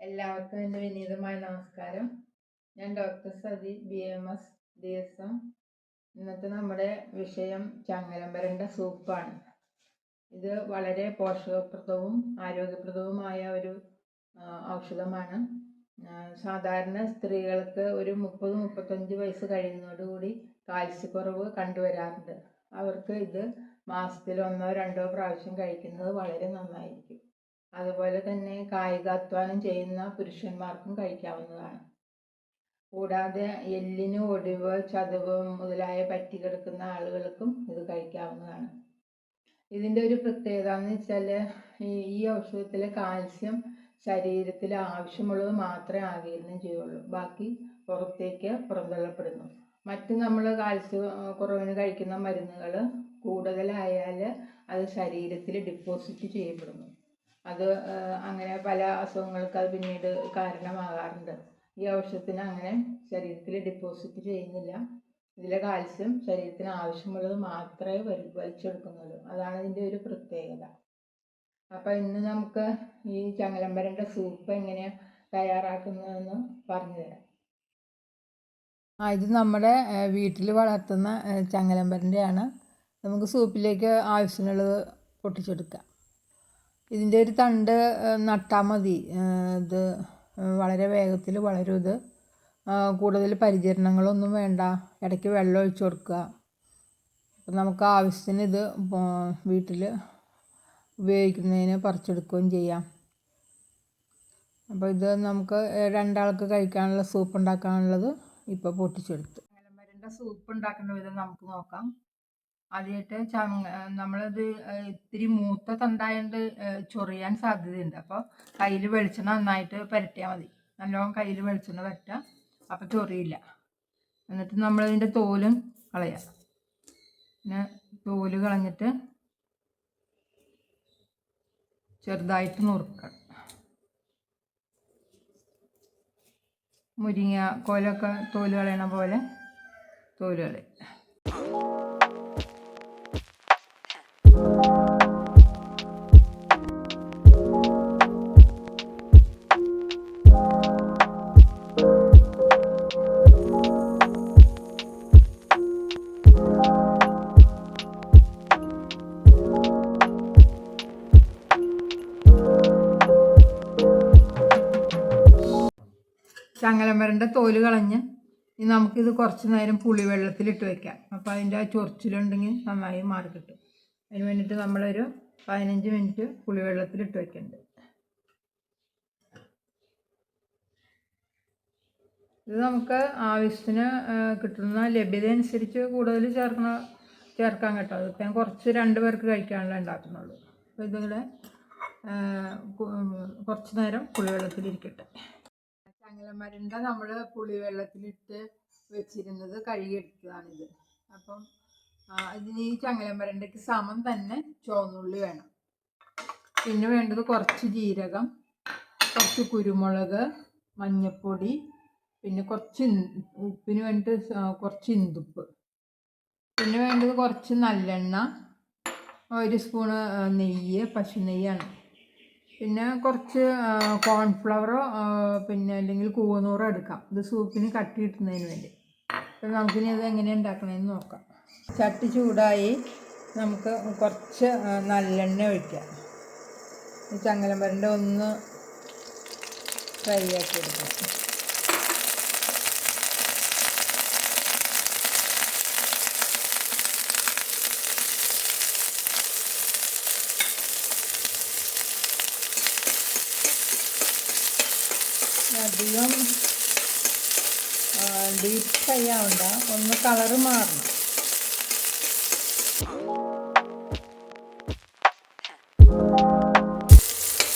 എല്ലാവർക്കും എൻ്റെ വിനീതമായ നമസ്കാരം. ഞാൻ ഡോക്ടർ സതി BMS DSM. ഇന്നത്തെ നമ്മുടെ വിഷയം ചങ്ങലം സൂപ്പാണ്. ഇത് വളരെ പോഷകപ്രദവും ആരോഗ്യപ്രദവുമായ ഒരു ഔഷധമാണ്. സാധാരണ സ്ത്രീകൾക്ക് ഒരു 30-35 വയസ്സ് കഴിയുന്നതോടുകൂടി കാൽസ്യക്കുറവ് കണ്ടുവരാറുണ്ട്. അവർക്ക് ഇത് മാസത്തിൽ 1-2 പ്രാവശ്യം കഴിക്കുന്നത് വളരെ നന്നായിരിക്കും. അതുപോലെ തന്നെ കായികാധ്വാനം ചെയ്യുന്ന പുരുഷന്മാർക്കും കഴിക്കാവുന്നതാണ്. കൂടാതെ എല്ലിന് ഒടിവ്, ചതവ് മുതലായ പറ്റി കിടക്കുന്ന ആളുകൾക്കും ഇത് കഴിക്കാവുന്നതാണ്. ഇതിൻ്റെ ഒരു പ്രത്യേകത എന്ന് വെച്ചാൽ ഈ ഔഷധത്തിലെ കാൽസ്യം ശരീരത്തിൽ ആവശ്യമുള്ളത് മാത്രമേ ആഗിരണം ചെയ്യുള്ളൂ. ബാക്കി പുറത്തേക്ക് പുറന്തള്ളപ്പെടുന്നു. മറ്റ് നമ്മൾ കാൽസ്യ കുറവിന് കഴിക്കുന്ന മരുന്നുകൾ കൂടുതലായാൽ അത് ശരീരത്തിൽ ഡിപ്പോസിറ്റ് ചെയ്യപ്പെടുന്നു. അത് അങ്ങനെ പല അസുഖങ്ങൾക്ക് അത് പിന്നീട് കാരണമാകാറുണ്ട്. ഈ ഔഷധത്തിന് അങ്ങനെ ശരീരത്തിൽ ഡിപ്പോസിറ്റ് ചെയ്യുന്നില്ല. ഇതിലെ കാൽസ്യം ശരീരത്തിന് ആവശ്യമുള്ളത് മാത്രമേ വലിച്ചെടുക്കുന്നുള്ളൂ. അതാണ് ഇതിൻ്റെ ഒരു പ്രത്യേകത. അപ്പോൾ ഇന്ന് നമുക്ക് ഈ ചങ്ങലം സൂപ്പ് എങ്ങനെയാണ് തയ്യാറാക്കുന്നതെന്ന് പറഞ്ഞു തരാം. ഇത് നമ്മുടെ വീട്ടിൽ വളർത്തുന്ന ചങ്ങലം പരൻ്റെയാണ്. നമുക്ക് സൂപ്പിലേക്ക് ആവശ്യമുള്ളത് പൊട്ടിച്ചെടുക്കാം. ഇതിൻ്റെ ഒരു തണ്ട് നട്ടാൽ മതി. ഇത് വളരെ വേഗത്തിൽ വളരും. ഇത് കൂടുതൽ പരിചരണങ്ങളൊന്നും വേണ്ട. ഇടയ്ക്ക് വെള്ളം ഒഴിച്ചു കൊടുക്കുക. അപ്പം നമുക്ക് ആവശ്യത്തിന് ഇത് വീട്ടിൽ ഉപയോഗിക്കുന്നതിന് പറിച്ചെടുക്കുകയും ചെയ്യാം. അപ്പോൾ ഇത് നമുക്ക് 2 ആൾക്ക് കഴിക്കാനുള്ള സൂപ്പ് ഉണ്ടാക്കാനുള്ളത് ഇപ്പോൾ പൊട്ടിച്ചെടുത്തു. ചങ്ങലം സൂപ്പ് ഉണ്ടാക്കുന്ന വിധം നമുക്ക് നോക്കാം. ആദ്യമായിട്ട് നമ്മളത് ഇത്തിരി മൂത്ത തണ്ടായതുകൊണ്ട് ചൊറിയാൻ സാധ്യതയുണ്ട്. അപ്പോൾ കയ്യിൽ വെളിച്ചെണ്ണ നന്നായിട്ട് പുരട്ടിയാൽ മതി. നല്ലോണം കയ്യിൽ വെളിച്ചെണ്ണ പുരട്ടുക, അപ്പോൾ ചൊറിയില്ല. എന്നിട്ട് നമ്മളതിൻ്റെ തോലും കളയാം. പിന്നെ തോല് കളഞ്ഞിട്ട് ചെറുതായിട്ട് നുറുക്കുക. മുരിങ്ങ കോലൊക്കെ തോല് കളയണ പോലെ തോല് കളയും. ചങ്ങലം തോല് കളഞ്ഞ് ഇനി നമുക്കിത് കുറച്ച് നേരം പുളിവെള്ളത്തിലിട്ട് വയ്ക്കാം. അപ്പോൾ അതിൻ്റെ ആ ചൊറിച്ചിലുണ്ടെങ്കിൽ നന്നായി മാറി കിട്ടും. അതിന് വേണ്ടിയിട്ട് നമ്മളൊരു 15 മിനിറ്റ് പുളിവെള്ളത്തിലിട്ട് വയ്ക്കുന്നുണ്ട്. ഇത് നമുക്ക് ആവശ്യത്തിന് കിട്ടുന്ന ലഭ്യത അനുസരിച്ച് കൂടുതൽ ചേർക്കാൻ കേട്ടോ. അതിപ്പോൾ ഞാൻ കുറച്ച് 2 പേർക്ക് കഴിക്കാനുള്ള ഉണ്ടാക്കുന്നുള്ളൂ. അപ്പോൾ ഇതിവിടെ കുറച്ച് നേരം പുളിവെള്ളത്തിലിരിക്കട്ടെ. ചങ്ങലം നമ്മൾ പുളിവെള്ളത്തിലിട്ട് വെച്ചിരുന്നത് കഴുകിയെടുത്തതാണിത്. അപ്പം ഇതിന് ഈ ചങ്ങലം സമം തന്നെ ചുവന്നുള്ളി വേണം. പിന്നെ വേണ്ടത് കുറച്ച് ജീരകം, കുറച്ച് കുരുമുളക്, മഞ്ഞൾപ്പൊടി, പിന്നെ കുറച്ച് ഉപ്പിന് വേണ്ടിയിട്ട് കുറച്ച് ഇന്ദുപ്പ്, പിന്നെ വേണ്ടത് കുറച്ച് നല്ലെണ്ണ, 1 സ്പൂണ് നെയ്യ്, പശു നെയ്യാണ്. പിന്നെ കുറച്ച് കോൺഫ്ലവറോ പിന്നെ അല്ലെങ്കിൽ കൂവനൂറോ എടുക്കാം. ഇത് സൂപ്പിന് കട്ടി കിട്ടുന്നതിന് വേണ്ടി. അപ്പം നമുക്കിനി അത് എങ്ങനെയാണ് ഉണ്ടാക്കണമെന്ന് നോക്കാം. ചട്ടി ചൂടായി നമുക്ക് കുറച്ച് നല്ലെണ്ണ ഒഴിക്കാം. ഈ ചങ്ങലം ഒന്ന് ഫ്രൈ ആക്കി എടുക്കാം. അധികം ഡീപ്പ് ഫ്രൈ ആവണ്ട, ഒന്ന് കളറ് മാറണം.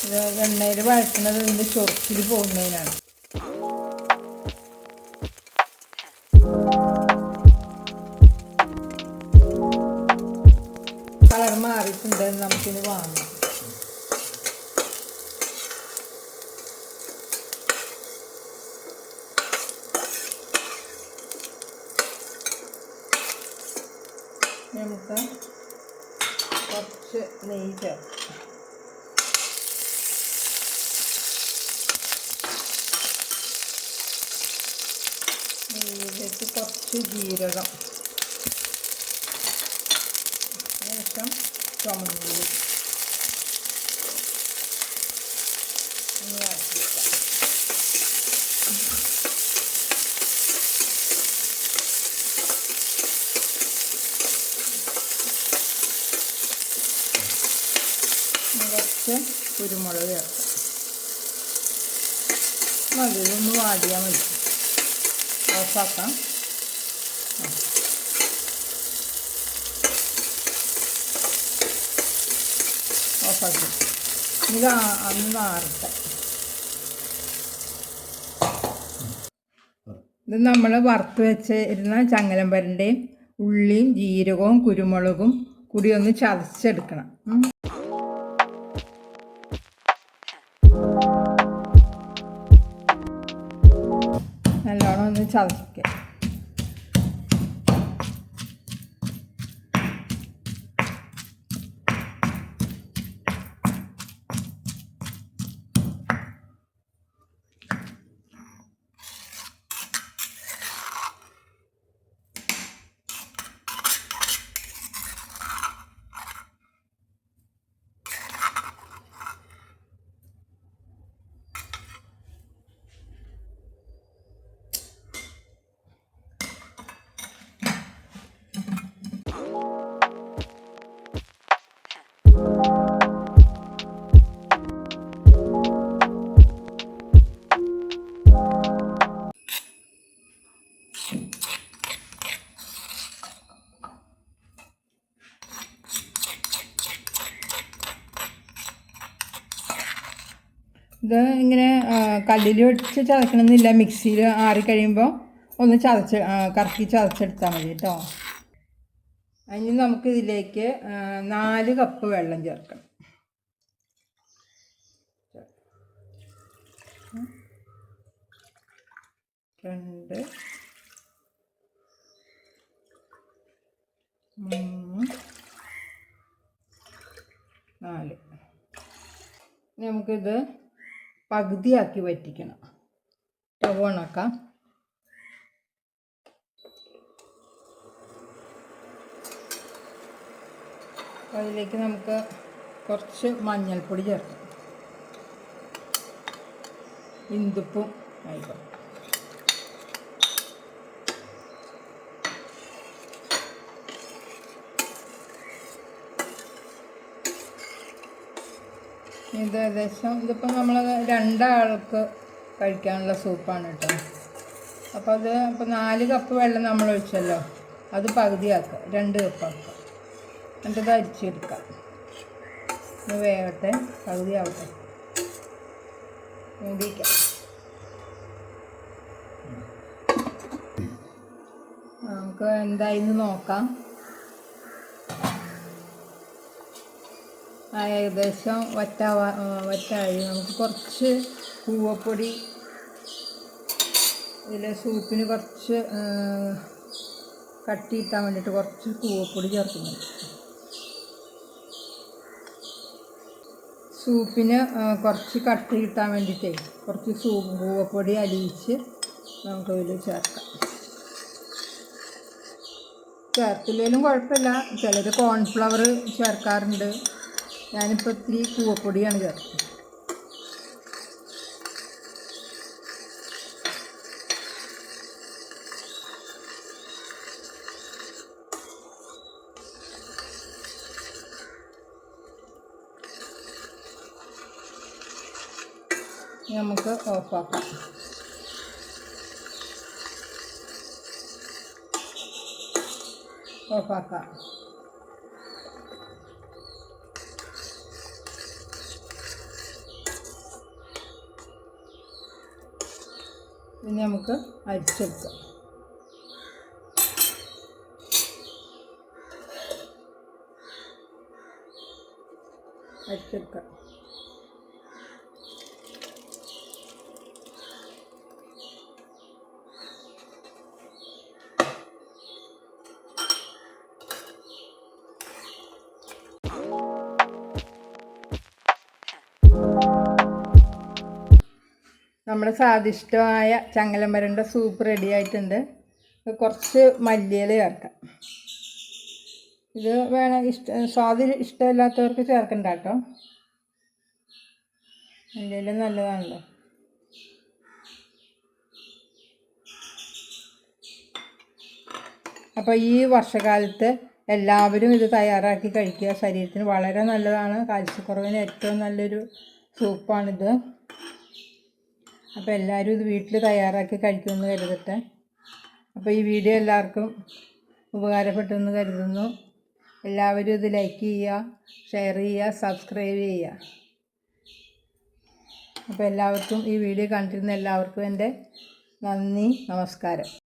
ഇത് എണ്ണയിൽ വഴറ്റുന്നത് ഇതിൻ്റെ ചൊറിച്ചിൽ പോകുന്നതിനാണ്. കളർ മാറിയിട്ടുണ്ട്, നമുക്കിത് വാങ്ങാം. നമുക്ക് കുറച്ച് നെയ്യ് ചേർക്കാം. അതിലേക്ക് കുറച്ച് ജീരകം, ശേഷം ചുമന്നുള്ളി വഴറ്റിക്കാം. കുറച്ച് കുരുമുളക് ചേർക്കാം. മതി, ഇതൊന്ന് വാടിയാൽ മതി. ഓഫാക്കാം. ഓഫാക്കി ഇത് അന്ന് ആറട്ടെ. ഇത് നമ്മൾ വറുത്ത് വെച്ചിരുന്ന ചങ്ങലമ്പരൻ്റെയും ഉള്ളിയും ജീരകവും കുരുമുളകും കൂടി ഒന്ന് ചതച്ചെടുക്കണം. നല്ലോണം ഒന്ന് ചതയ്ക്കുക. ഇത് ഇങ്ങനെ കല്ലിൽ വെച്ച് ചതക്കണമെന്നില്ല. മിക്സിയിൽ ആറിക്കഴിയുമ്പോൾ ഒന്ന് കറക്കി ചതച്ചെടുത്താൽ മതി കേട്ടോ. അതിന് നമുക്കിതിലേക്ക് 4 കപ്പ് വെള്ളം ചേർക്കണം. 2 3 4. നമുക്കിത് പകുതിയാക്കി വറ്റിക്കണം. സ്റ്റവ് ഓണാക്കാം. അതിലേക്ക് നമുക്ക് കുറച്ച് മഞ്ഞൾപ്പൊടി ചേർക്കാം. ഇന്ദുപ്പും ആയിക്കോട്ടെ. ഇത് ഏകദേശം ഇതിപ്പോൾ നമ്മൾ 2 ആൾക്ക് കഴിക്കാനുള്ള സൂപ്പാണ് കേട്ടോ. അപ്പോൾ അത് ഇപ്പോൾ 4 കപ്പ് വെള്ളം നമ്മൾ ഒഴിച്ചല്ലോ, അത് പകുതിയാക്കുക, 2 കപ്പാക്കുക. എന്നിട്ട് അരിച്ചെടുക്കാം. ഇത് വേകട്ടെ, പകുതിയാവട്ടെ, മൂടിക്കാം. നമുക്ക് എന്തായിന്ന് നോക്കാം. ഏകദേശം വറ്റായി. നമുക്ക് കുറച്ച് കൂവപ്പൊടി, ഇതിൽ സൂപ്പിന് കുറച്ച് കട്ടി കിട്ടാൻ വേണ്ടിയിട്ട് കുറച്ച് കൂവപ്പൊടി ചേർക്കുന്നുണ്ട്. സൂപ്പിന് കുറച്ച് കട്ടി കിട്ടാൻ വേണ്ടിയിട്ടേ കുറച്ച് കൂവപ്പൊടി അലിയിച്ച് നമുക്കതിൽ ചേർക്കാം. ചേർത്തില്ലെങ്കിലും കുഴപ്പമില്ല. ചിലർ കോൺഫ്ലവർ ചേർക്കാറുണ്ട്. ഞാനിപ്പോൾ ഇത്തിരി കൂവപ്പൊടിയാണ് ചേർക്കുന്നത്. നമുക്ക് ഓഫാക്കാം. ഓഫാക്കാം. ഇനി നമുക്ക് അരിച്ചെടുക്കാം. അരിച്ചെടുക്കാം. നമ്മുടെ സ്വാദിഷ്ടമായ ചങ്ങലമരൻ്റെ സൂപ്പ് റെഡി ആയിട്ടുണ്ട്. കുറച്ച് മല്ലിയില ചേർക്കാം. ഇത് വേണം സ്വാദ് ഇഷ്ടമില്ലാത്തവർക്ക് ചേർക്കണ്ട കേട്ടോ. മല്ലിയില നല്ലതാണല്ലോ. അപ്പോൾ ഈ വർഷകാലത്ത് എല്ലാവരും ഇത് തയ്യാറാക്കി കഴിക്കുക. ശരീരത്തിന് വളരെ നല്ലതാണ്. കാൽസ്യക്കുറവിന് ഏറ്റവും നല്ലൊരു സൂപ്പാണിത്. അപ്പോൾ എല്ലാവരും ഇത് വീട്ടിൽ തയ്യാറാക്കി കഴിക്കുമെന്ന് കരുതട്ടെ. അപ്പോൾ ഈ വീഡിയോ എല്ലാവർക്കും ഉപകാരപ്പെട്ടെന്ന് കരുതുന്നു. എല്ലാവരും ഇത് ലൈക്ക് ചെയ്യുക, ഷെയർ ചെയ്യുക, സബ്സ്ക്രൈബ് ചെയ്യുക. അപ്പോൾ എല്ലാവർക്കും ഈ വീഡിയോ കണ്ടിരുന്ന എല്ലാവർക്കും എൻ്റെ നന്ദി, നമസ്കാരം.